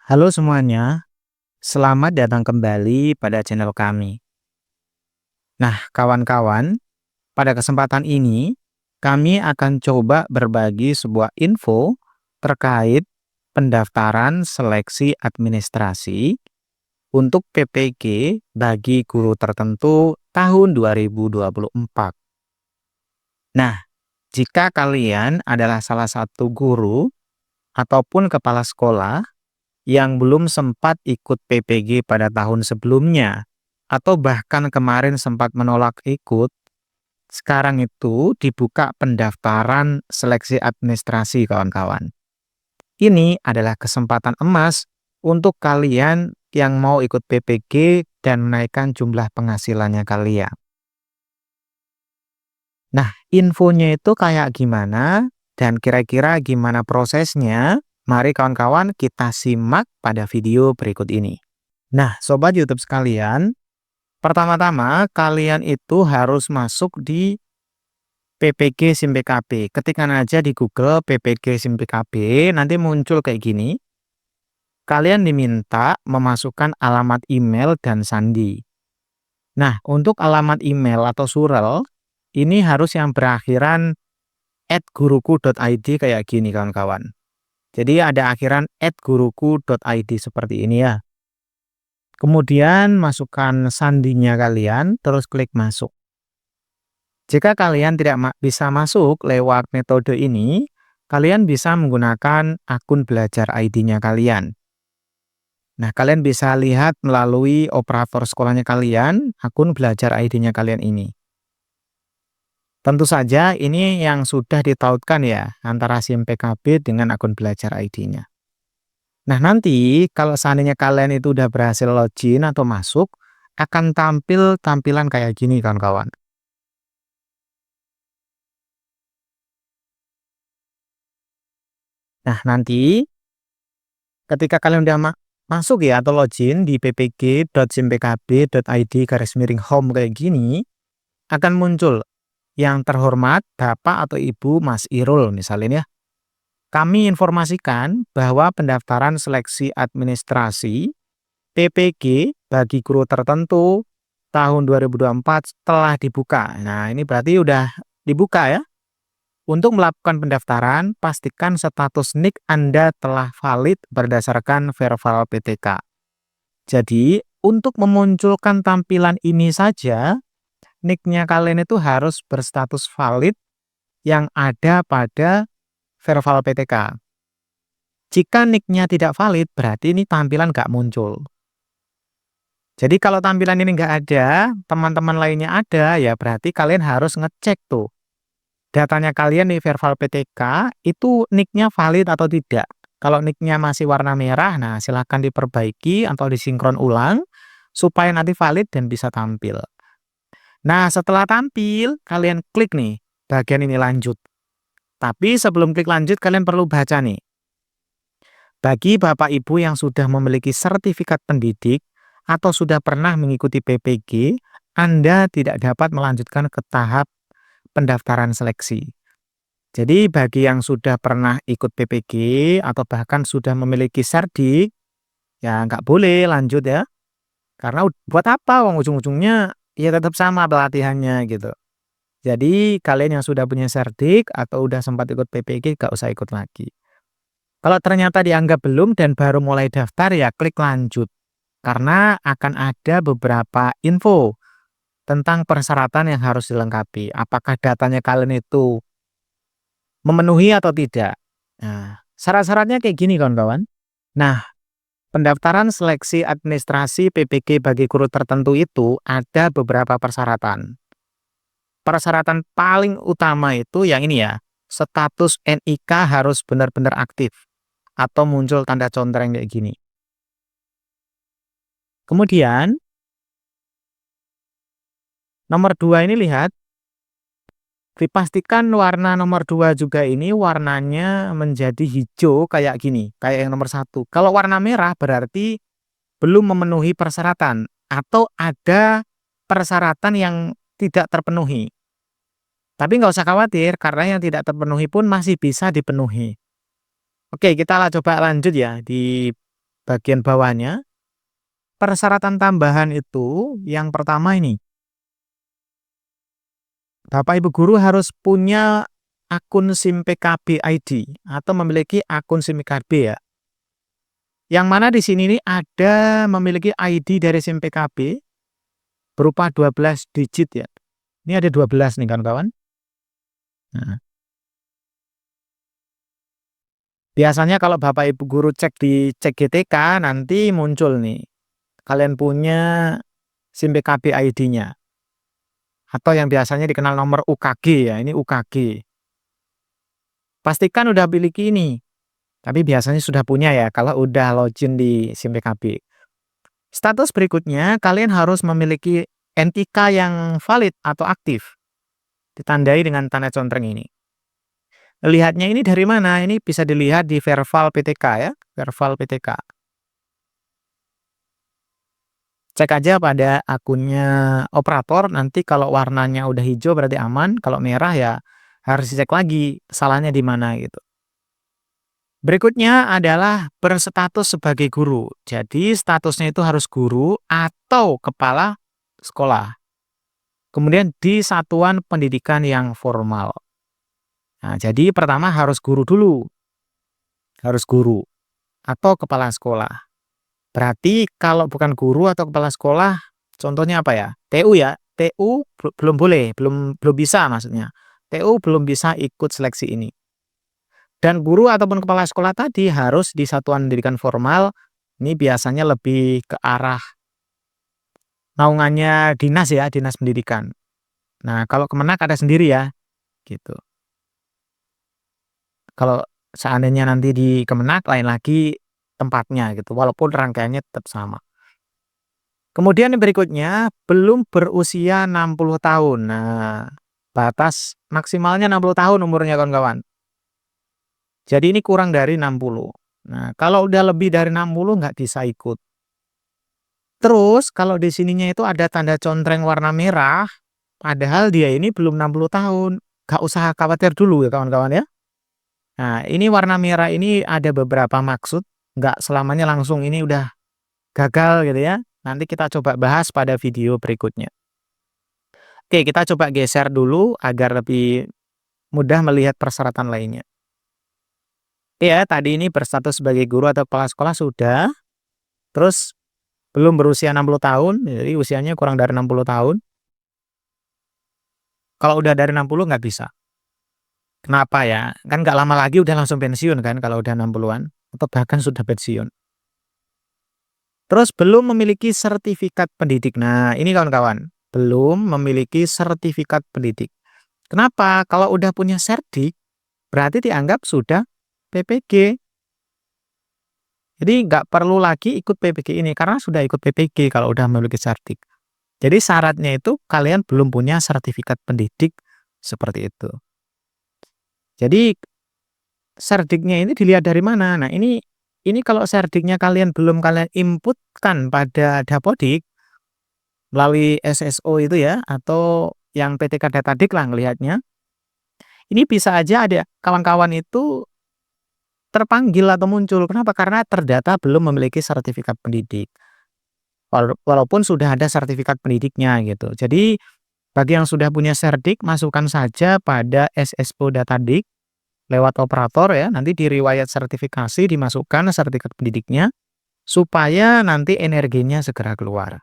Halo semuanya, selamat datang kembali pada channel kami. Nah, kawan-kawan, pada kesempatan ini kami akan coba berbagi sebuah info terkait pendaftaran seleksi administrasi untuk PPG bagi guru tertentu tahun 2024. Nah, jika kalian adalah salah satu guru ataupun kepala sekolah yang belum sempat ikut PPG pada tahun sebelumnya, atau bahkan kemarin sempat menolak ikut, sekarang itu dibuka pendaftaran seleksi administrasi kawan-kawan. Ini adalah kesempatan emas untuk kalian yang mau ikut PPG dan menaikkan jumlah penghasilannya kalian. Nah, infonya itu kayak gimana dan kira-kira gimana prosesnya? Mari kawan-kawan kita simak pada video berikut ini. Nah, sobat YouTube sekalian, pertama-tama kalian itu harus masuk di PPG SIM PKB. Ketikkan aja di Google PPG SIM PKB, nanti muncul kayak gini. Kalian diminta memasukkan alamat email dan sandi. Nah, untuk alamat email atau surel, ini harus yang berakhiran @guruku.id kayak gini kawan-kawan. Jadi ada akhiran @guruku.id seperti ini ya. Kemudian masukkan sandinya kalian, terus klik masuk. Jika kalian tidak bisa masuk lewat metode ini, kalian bisa menggunakan akun belajar ID-nya kalian. Nah, kalian bisa lihat melalui operator sekolahnya kalian, akun belajar ID-nya kalian ini. Tentu saja ini yang sudah ditautkan ya, antara SIM PKB dengan akun belajar ID-nya. Nah, nanti kalau seandainya kalian itu udah berhasil login atau masuk, akan tampil tampilan kayak gini kawan-kawan. Nah, nanti ketika kalian udah masuk ya atau login di ppg.simpkb.id/home kayak gini, akan muncul yang terhormat Bapak atau Ibu Mas Irul misalnya ya. Kami informasikan bahwa pendaftaran seleksi administrasi PPG bagi guru tertentu tahun 2024 telah dibuka. Nah, ini berarti udah dibuka ya. Untuk melakukan pendaftaran, pastikan status NIK Anda telah valid berdasarkan Verval PTK. Jadi, untuk memunculkan tampilan ini saja, NIK-nya kalian itu harus berstatus valid yang ada pada Verval PTK. Jika NIK-nya tidak valid, berarti ini tampilan nggak muncul. Jadi kalau tampilan ini nggak ada, teman-teman lainnya ada, ya berarti kalian harus ngecek tuh. Datanya kalian di Verval PTK, itu NIK-nya valid atau tidak. Kalau NIK-nya masih warna merah, nah silahkan diperbaiki atau disinkron ulang, supaya nanti valid dan bisa tampil. Nah, setelah tampil, kalian klik nih, bagian ini lanjut. Tapi sebelum klik lanjut, kalian perlu baca nih. Bagi Bapak Ibu yang sudah memiliki sertifikat pendidik atau sudah pernah mengikuti PPG, Anda tidak dapat melanjutkan ke tahap pendaftaran seleksi. Jadi bagi yang sudah pernah ikut PPG atau bahkan sudah memiliki serdik, ya nggak boleh lanjut ya. Karena buat apa? Wong ujung-ujungnya ya tetap sama pelatihannya gitu. Jadi kalian yang sudah punya serdik atau udah sempat ikut PPG nggak usah ikut lagi. Kalau ternyata dianggap belum dan baru mulai daftar ya klik lanjut. Karena akan ada beberapa info tentang persyaratan yang harus dilengkapi. Apakah datanya kalian itu memenuhi atau tidak. Nah, syarat-syaratnya kayak gini kawan-kawan. Nah, pendaftaran seleksi administrasi PPG bagi guru tertentu itu ada beberapa persyaratan. Persyaratan paling utama itu yang ini ya, status NIK harus benar-benar aktif atau muncul tanda contreng kayak gini. Kemudian, nomor 2 ini lihat, dipastikan warna nomor 2 juga ini warnanya menjadi hijau kayak gini, kayak yang nomor 1. Kalau warna merah berarti belum memenuhi persyaratan atau ada persyaratan yang tidak terpenuhi. Tapi nggak usah khawatir karena yang tidak terpenuhi pun masih bisa dipenuhi. Oke, kita coba lanjut ya di bagian bawahnya, persyaratan tambahan itu yang pertama ini, Bapak Ibu guru harus punya akun SIM PKB ID atau memiliki akun SIM PKB ya. Yang mana di sini nih ada memiliki ID dari SIM PKB berupa 12 digit ya. Ini ada 12 nih kawan-kawan. Nah, biasanya kalau Bapak Ibu guru cek di CGTK nanti muncul nih. Kalian punya SIM PKB ID-nya. Atau yang biasanya dikenal nomor UKG ya, ini UKG. Pastikan udah miliki ini. Tapi biasanya sudah punya ya kalau udah login di SIM PKB. Status berikutnya, kalian harus memiliki NIK yang valid atau aktif. Ditandai dengan tanda contreng ini. Lihatnya ini dari mana? Ini bisa dilihat di Verval PTK ya, Verval PTK. Cek aja pada akunnya operator, nanti kalau warnanya udah hijau berarti aman, kalau merah ya harus dicek lagi salahnya di mana gitu. Berikutnya adalah berstatus sebagai guru. Jadi statusnya itu harus guru atau kepala sekolah. Kemudian di satuan pendidikan yang formal. Nah, jadi pertama harus guru dulu. Harus guru atau kepala sekolah. Berarti kalau bukan guru atau kepala sekolah, contohnya apa ya? TU ya. TU belum boleh, belum bisa maksudnya. TU belum bisa ikut seleksi ini. Dan guru ataupun kepala sekolah tadi harus di satuan pendidikan formal. Ini biasanya lebih ke arah naungannya dinas ya, dinas pendidikan. Nah, kalau Kemenak ada sendiri ya, gitu. Kalau seandainya nanti di Kemenak lain lagi tempatnya gitu, walaupun rangkaiannya tetap sama. Kemudian yang berikutnya, belum berusia 60 tahun. Nah, batas maksimalnya 60 tahun umurnya kawan-kawan. Jadi ini kurang dari 60. Nah, kalau udah lebih dari 60 nggak bisa ikut. Terus kalau di sininya itu ada tanda contreng warna merah, padahal dia ini belum 60 tahun. Nggak usah khawatir dulu ya kawan-kawan ya. Nah, ini warna merah ini ada beberapa maksud, nggak selamanya langsung ini udah gagal gitu ya. Nanti kita coba bahas pada video berikutnya. Oke, kita coba geser dulu agar lebih mudah melihat persyaratan lainnya. Ya, tadi ini berstatus sebagai guru atau kepala sekolah sudah, terus belum berusia 60 tahun, jadi usianya kurang dari 60 tahun. Kalau udah dari 60 nggak bisa. Kenapa ya? Kan nggak lama lagi udah langsung pensiun kan kalau udah 60-an, atau bahkan sudah pensiun. Terus belum memiliki sertifikat pendidik. Nah, ini kawan-kawan, belum memiliki sertifikat pendidik. Kenapa? Kalau udah punya serdik, berarti dianggap sudah PPG. Jadi nggak perlu lagi ikut PPG ini, karena sudah ikut PPG kalau udah memiliki serdik. Jadi syaratnya itu kalian belum punya sertifikat pendidik, seperti itu. Jadi serdiknya ini dilihat dari mana? Nah, ini kalau serdiknya kalian belum kalian inputkan pada Dapodik melalui SSO itu ya, atau yang PTK Datadik lah ngelihatnya. Ini bisa aja ada kawan-kawan itu terpanggil atau muncul. Kenapa? Karena terdata belum memiliki sertifikat pendidik. Walaupun sudah ada sertifikat pendidiknya gitu. Jadi bagi yang sudah punya serdik, masukkan saja pada SSO Datadik lewat operator ya, nanti di riwayat sertifikasi dimasukkan sertifikat pendidiknya, supaya nanti energinya segera keluar.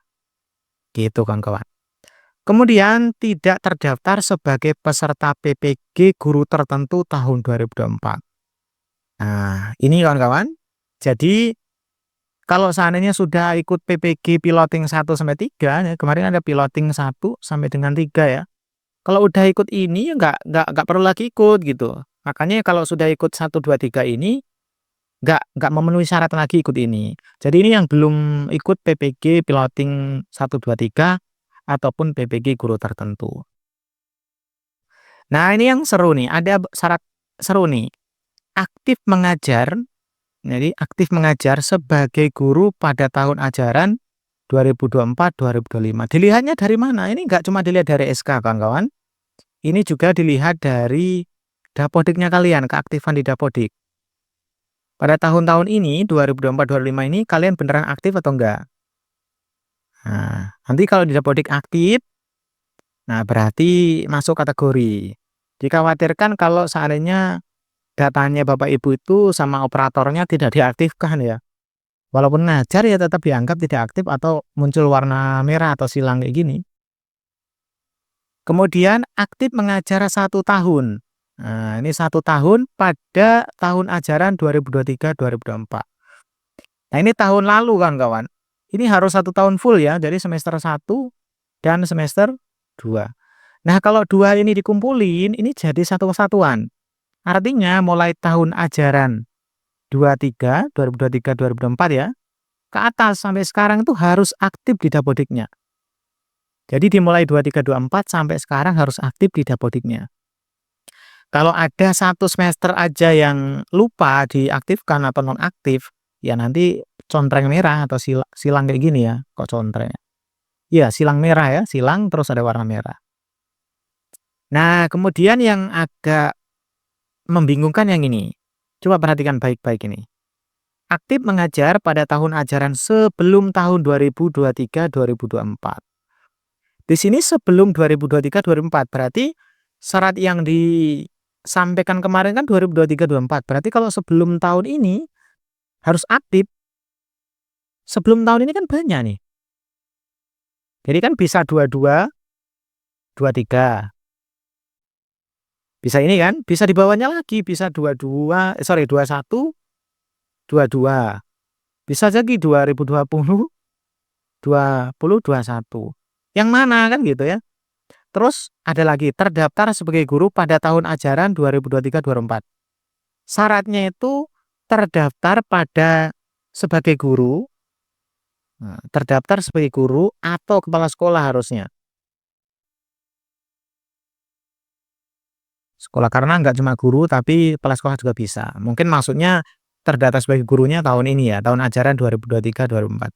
Gitu kawan-kawan. Kemudian tidak terdaftar sebagai peserta PPG guru tertentu tahun 2024. Nah, ini kawan-kawan. Jadi kalau seandainya sudah ikut PPG piloting 1 sampai 3, ya, kemarin ada piloting 1 sampai dengan 3 ya. Kalau udah ikut ini ya nggak perlu lagi ikut gitu. Makanya kalau sudah ikut 1, 2, 3 ini nggak memenuhi syarat lagi ikut ini. Jadi ini yang belum ikut PPG piloting 1, 2, 3 ataupun PPG guru tertentu. Nah, ini yang seru nih, ada syarat seru nih. Aktif mengajar. Jadi aktif mengajar sebagai guru pada tahun ajaran 2024-2025. Dilihatnya dari mana? Ini nggak cuma dilihat dari SK, kawan-kawan. Ini juga dilihat dari Dapodiknya kalian, keaktifan di Dapodik. Pada tahun-tahun ini 2024, 2025 ini kalian beneran aktif atau enggak? Nah, nanti kalau di Dapodik aktif, nah berarti masuk kategori. Dikhawatirkan kalau seandainya datanya Bapak Ibu itu sama operatornya tidak diaktifkan ya. Walaupun ngajar ya tetap dianggap tidak aktif atau muncul warna merah atau silang kayak gini. Kemudian aktif mengajar 1 tahun. Nah, ini 1 tahun pada tahun ajaran 2023-2024. Nah, ini tahun lalu kawan-kawan. Ini harus 1 tahun full ya, jadi semester 1 dan semester 2. Nah, kalau 2 ini dikumpulin, ini jadi satu kesatuan. Artinya mulai tahun ajaran 2023, 2024 ya, ke atas sampai sekarang itu harus aktif di Dapodiknya. Jadi dimulai 23, 24 sampai sekarang harus aktif di Dapodiknya. Kalau ada 1 semester aja yang lupa diaktifkan atau nonaktif, ya nanti contreng merah atau silang kayak gini ya, kok contreng. Iya, silang merah ya, silang terus ada warna merah. Nah, kemudian yang agak membingungkan yang ini. Coba perhatikan baik-baik ini. Aktif mengajar pada tahun ajaran sebelum tahun 2023-2024. Di sini sebelum 2023-2024, berarti syarat yang disampaikan kemarin kan 2023-2024. Berarti kalau sebelum tahun ini harus aktif. Sebelum tahun ini kan banyak nih. Jadi kan bisa 22, 23. Bisa ini kan, bisa di bawahnya lagi, bisa 21, 22. Bisa jadi 2020, 21. Yang mana kan gitu ya. Terus ada lagi terdaftar sebagai guru pada tahun ajaran 2023-2024. Syaratnya itu terdaftar pada sebagai guru, terdaftar sebagai guru atau kepala sekolah harusnya. Sekolah karena nggak cuma guru tapi kepala sekolah juga bisa. Mungkin maksudnya terdaftar sebagai gurunya tahun ini ya, tahun ajaran 2023-2024.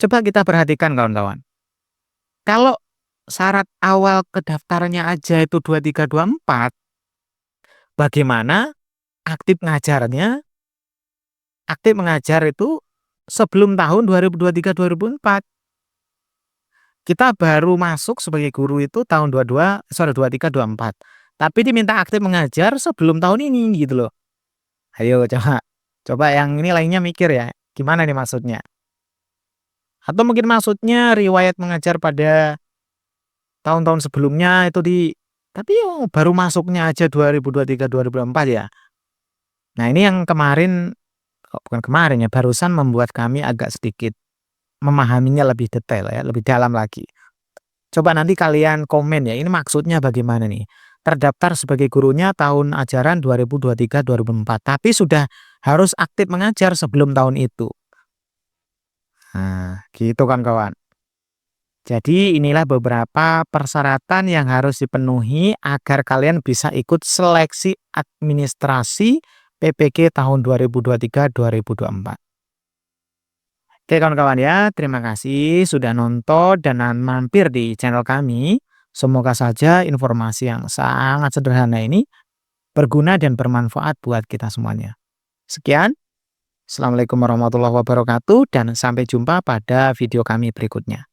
Coba kita perhatikan kawan-kawan. Kalau syarat awal kedaftarannya aja itu 23-24, bagaimana aktif ngajarnya? Aktif mengajar itu sebelum tahun 2023-2024. Kita baru masuk sebagai guru itu tahun 23-24. Tapi diminta aktif mengajar sebelum tahun ini gitu loh. Ayo coba yang ini lainnya mikir ya, gimana nih maksudnya? Atau mungkin maksudnya riwayat mengajar pada tahun-tahun sebelumnya itu tapi baru masuknya aja 2023-2024 ya. Nah, ini yang kemarin, bukan kemarin ya, barusan membuat kami agak sedikit memahaminya lebih detail ya, lebih dalam lagi. Coba nanti kalian komen ya, ini maksudnya bagaimana nih? Terdaftar sebagai gurunya tahun ajaran 2023-2024, tapi sudah harus aktif mengajar sebelum tahun itu. Nah, gitu kan kawan. Jadi inilah beberapa persyaratan yang harus dipenuhi agar kalian bisa ikut seleksi administrasi PPG tahun 2023-2024. Oke kawan-kawan ya, terima kasih sudah nonton dan mampir di channel kami. Semoga saja informasi yang sangat sederhana ini berguna dan bermanfaat buat kita semuanya. Sekian, Assalamualaikum warahmatullahi wabarakatuh dan sampai jumpa pada video kami berikutnya.